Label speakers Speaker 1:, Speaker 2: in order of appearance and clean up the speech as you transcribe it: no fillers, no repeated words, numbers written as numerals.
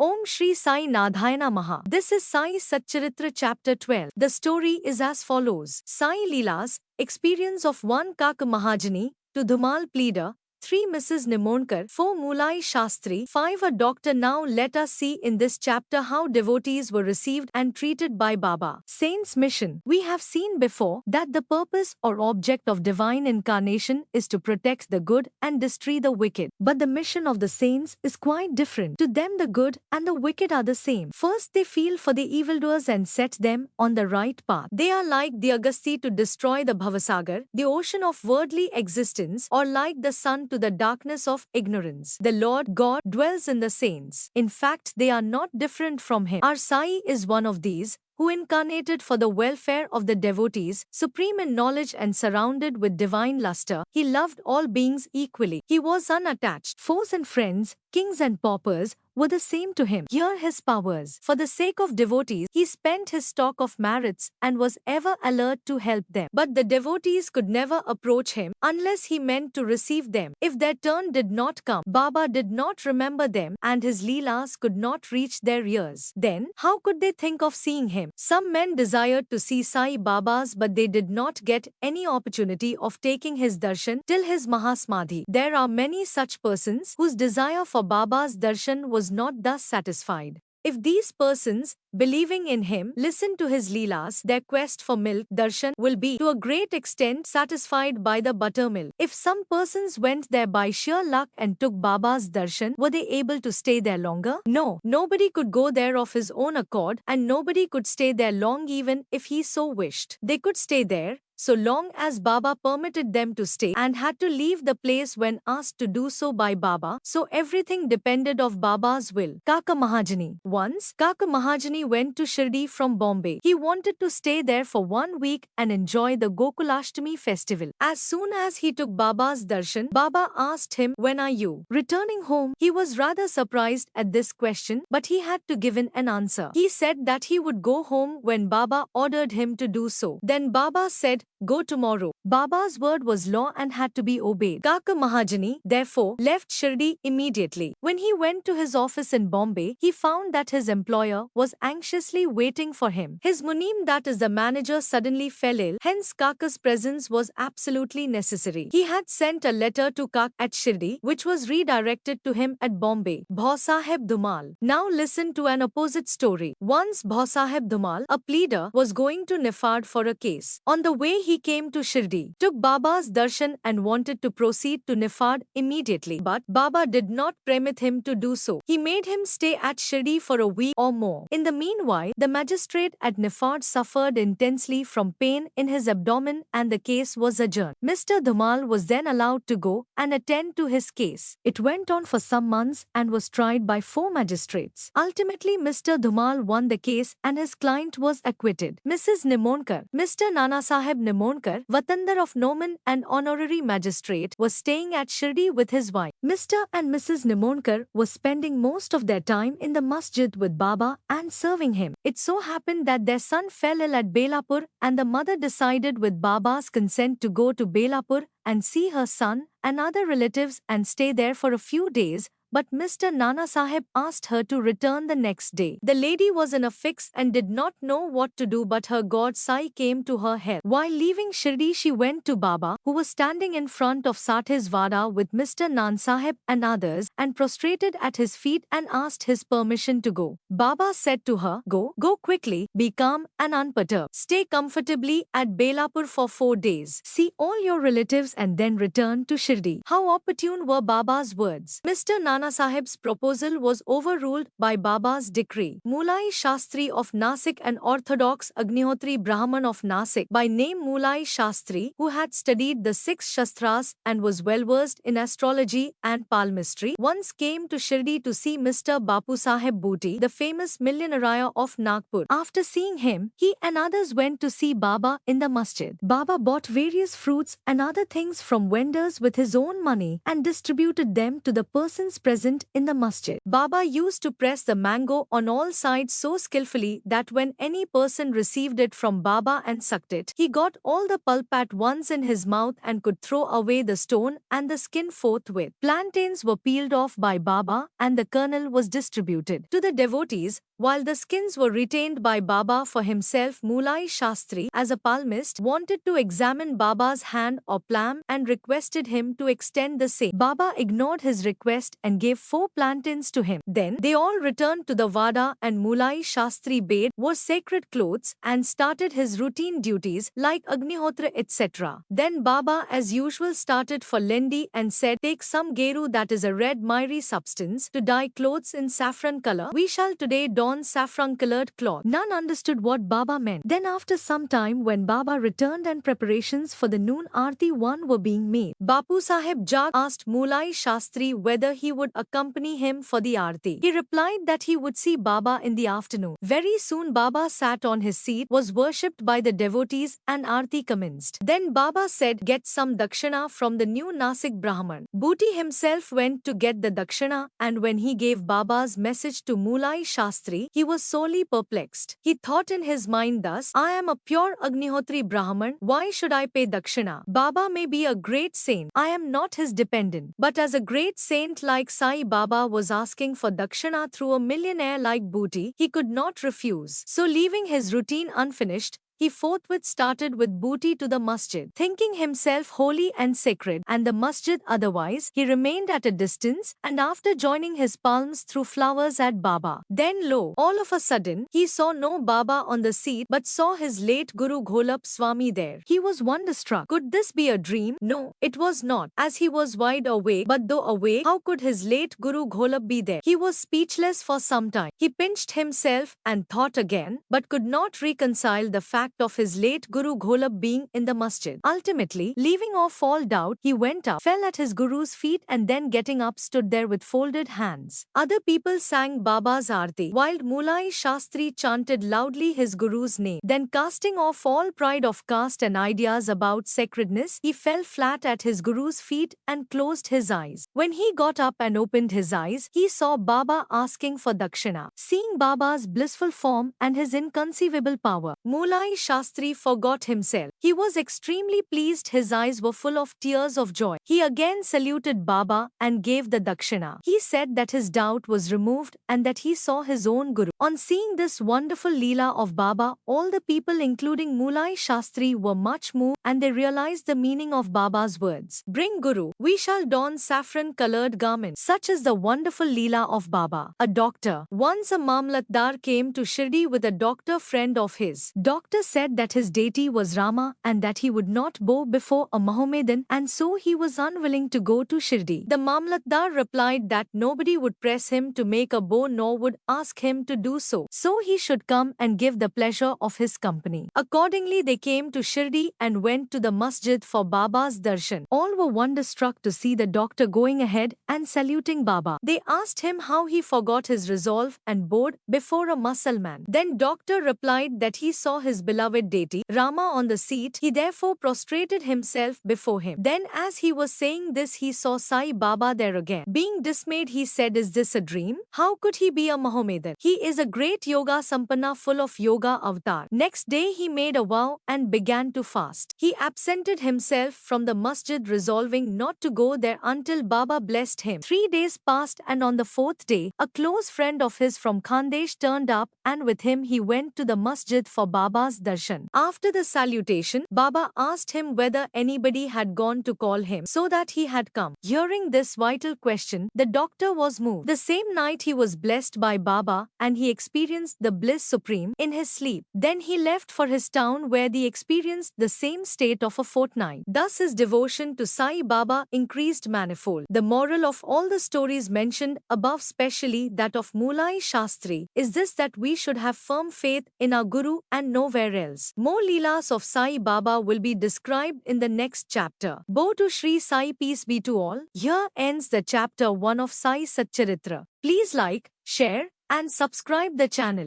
Speaker 1: Om Shri Sai Nadhaya Namaha. This is Sai Satcharitra chapter 12. The story is as follows. Sai Leelas, experience of 1 Kaka Mahajani, to Dhumal pleader, 3 Mrs. Nimonkar, 4 Mulai Shastri, 5 a doctor. Now let us see in this chapter how devotees were received and treated by Baba. Saints' mission. We have seen before that the purpose or object of divine incarnation is to protect the good and destroy the wicked. But the mission of the saints is quite different. To them the good and the wicked are the same. First they feel for the evildoers and set them on the right path. They are like the Agasti to destroy the Bhavasagar, the ocean of worldly existence, or like the sun to the darkness of ignorance. The Lord God dwells in the saints. In fact, they are not different from him. Our Sai is one of these, who incarnated for the welfare of the devotees, supreme in knowledge and surrounded with divine luster. He loved all beings equally. He was unattached. Foes and friends, kings and paupers, were the same to him. Here his powers. For the sake of devotees, he spent his stock of merits and was ever alert to help them. But the devotees could never approach him unless he meant to receive them. If their turn did not come, Baba did not remember them and his leelas could not reach their ears. Then, how could they think of seeing him? Some men desired to see Sai Babas, but they did not get any opportunity of taking his darshan till his Mahasmadhi. There are many such persons whose desire for Baba's darshan was not thus satisfied. If these persons, believing in him, listen to his leelas, their quest for milk, darshan, will be to a great extent satisfied by the buttermilk. If some persons went there by sheer luck and took Baba's darshan, were they able to stay there longer? No, nobody could go there of his own accord, and nobody could stay there long even if he so wished. They could stay there so long as Baba permitted them to stay and had to leave the place when asked to do so by Baba, so everything depended of Baba's will. Kaka Mahajani. Once, Kaka Mahajani went to Shirdi from Bombay. He wanted to stay there for 1 week and enjoy the Gokulashtami festival. As soon as he took Baba's darshan, Baba asked him, "When are you returning home?" He was rather surprised at this question, but he had to give an answer. He said that he would go home when Baba ordered him to do so. Then Baba said, "Go tomorrow." Baba's word was law and had to be obeyed. Kaka Mahajani, therefore, left Shirdi immediately. When he went to his office in Bombay, he found that his employer was anxiously waiting for him. His Munim, that is the manager, suddenly fell ill, hence Kaka's presence was absolutely necessary. He had sent a letter to Kaka at Shirdi, which was redirected to him at Bombay. Bhausaheb Dhumal. Now listen to an opposite story. Once Bhausaheb Dhumal, a pleader, was going to Nifad for a case. On the way he came to Shirdi, took Baba's darshan and wanted to proceed to Nifad immediately. But Baba did not permit him to do so. He made him stay at Shirdi for a week or more. In the meanwhile, the magistrate at Nifad suffered intensely from pain in his abdomen and the case was adjourned. Mr. Dhumal was then allowed to go and attend to his case. It went on for some months and was tried by 4 magistrates. Ultimately, Mr. Dhumal won the case and his client was acquitted. Mrs. Nimonkar. Mr. Nanasaheb Nimonkar, Vatandar of Noman and honorary magistrate, was staying at Shirdi with his wife. Mr. and Mrs. Nimonkar was spending most of their time in the masjid with Baba and serving him. It so happened that their son fell ill at Belapur and the mother decided with Baba's consent to go to Belapur and see her son and other relatives and stay there for a few days, but Mr. Nana Sahib asked her to return the next day. The lady was in a fix and did not know what to do, but her god Sai came to her help. While leaving Shirdi, she went to Baba, who was standing in front of Sathis Vada with Mr. Nan Sahib and others, and prostrated at his feet and asked his permission to go. Baba said to her, Go quickly, be calm and unperturbed. Stay comfortably at Belapur for 4 days. See all your relatives and then return to Shirdi." How opportune were Baba's words. Mr. Nana Sahib's proposal was overruled by Baba's decree. Mulai Shastri of Nasik, an orthodox Agnihotri Brahman of Nasik by name Mulai Shastri, who had studied the 6 Shastras and was well versed in astrology and palmistry, once came to Shirdi to see Mr. Bapu Sahib Bhuti, the famous millionaire of Nagpur. After seeing him, he and others went to see Baba in the masjid. Baba bought various fruits and other things from vendors with his own money and distributed them to the persons present present in the masjid. Baba used to press the mango on all sides so skillfully that when any person received it from Baba and sucked it, he got all the pulp at once in his mouth and could throw away the stone and the skin forthwith. Plantains were peeled off by Baba and the kernel was distributed to the devotees, while the skins were retained by Baba for himself. Mulai Shastri, as a palmist, wanted to examine Baba's hand or palm and requested him to extend the same. Baba ignored his request and gave 4 plantains to him. Then they all returned to the Vada and Mulai Shastri bade, wore sacred clothes and started his routine duties like Agnihotra etc. Then Baba as usual started for Lendi and said, "Take some geru, that is a red miry substance, to dye clothes in saffron color. We shall today don saffron colored cloth." None understood what Baba meant. Then after some time, when Baba returned and preparations for the noon Aarti were being made, Bapu Sahib Jag asked Mulai Shastri whether he would accompany him for the Aarti. He replied that he would see Baba in the afternoon. Very soon Baba sat on his seat, was worshipped by the devotees, and Aarti commenced. Then Baba said, "Get some dakshina from the new Nasik Brahman." Booty himself went to get the dakshina, and when he gave Baba's message to Mulai Shastri, he was sorely perplexed. He thought in his mind thus, "I am a pure Agnihotri Brahman, why should I pay dakshina? Baba may be a great saint, I am not his dependent." But as a great saint like Sai Baba was asking for dakshina through a millionaire like Booty, he could not refuse. So leaving his routine unfinished, he forthwith started with Booty to the masjid. Thinking himself holy and sacred, and the masjid otherwise, he remained at a distance, and after joining his palms threw flowers at Baba. Then lo, all of a sudden, he saw no Baba on the seat but saw his late Guru Gholap Swami there. He was wonderstruck. Could this be a dream? No, it was not, as he was wide awake, but though awake, how could his late Guru Gholap be there? He was speechless for some time. He pinched himself and thought again, but could not reconcile the fact of his late Guru Gholap being in the masjid. Ultimately, leaving off all doubt, he went up, fell at his Guru's feet, and then getting up stood there with folded hands. Other people sang Baba's Aarti, while Mulai Shastri chanted loudly his Guru's name. Then casting off all pride of caste and ideas about sacredness, he fell flat at his Guru's feet and closed his eyes. When he got up and opened his eyes, he saw Baba asking for dakshina. Seeing Baba's blissful form and his inconceivable power, Mulai Shastri forgot himself. He was extremely pleased. His eyes were full of tears of joy. He again saluted Baba and gave the dakshina. He said that his doubt was removed and that he saw his own Guru. On seeing this wonderful Leela of Baba, all the people including Mulai Shastri were much moved, and they realized the meaning of Baba's words. "Bring Guru, we shall don saffron-colored garments." Such is the wonderful Leela of Baba. A doctor. Once a Mamlatdar came to Shirdi with a doctor friend of his. Doctor said that his deity was Rama and that he would not bow before a Mohammedan, and so he was unwilling to go to Shirdi. The Mamlatdar replied that nobody would press him to make a bow nor would ask him to do so. So he should come and give the pleasure of his company. Accordingly, they came to Shirdi and went to the masjid for Baba's darshan. All were wonderstruck to see the doctor going ahead and saluting Baba. They asked him how he forgot his resolve and bowed before a Musalman. Then doctor replied that he saw his beloved deity, Rama, on the seat. He therefore prostrated himself before him. Then as he was saying this, he saw Sai Baba there again. Being dismayed, he said, "Is this a dream? How could he be a Mohammedan? He is a great yoga sampanna full of yoga avatar." Next day he made a vow and began to fast. He absented himself from the masjid, resolving not to go there until Baba blessed him. 3 days passed, and on the 4th day, a close friend of his from Khandesh turned up, and with him he went to the masjid for Baba's darshan. After the salutation, Baba asked him whether anybody had gone to call him, so that he had come. Hearing this vital question, the doctor was moved. The same night he was blessed by Baba, and he experienced the bliss supreme in his sleep. Then he left for his town, where he experienced the same state of a fortnight. Thus his devotion to Sai Baba increased manifold. The moral of all the stories mentioned above, especially that of Mulai Shastri, is this, that we should have firm faith in our Guru and nowhere else. More Leelas of Sai Baba will be described in the next chapter. Bow to Sri Sai, peace be to all. Here ends the chapter 1 of Sai Satcharitra. Please like, share, and subscribe the channel.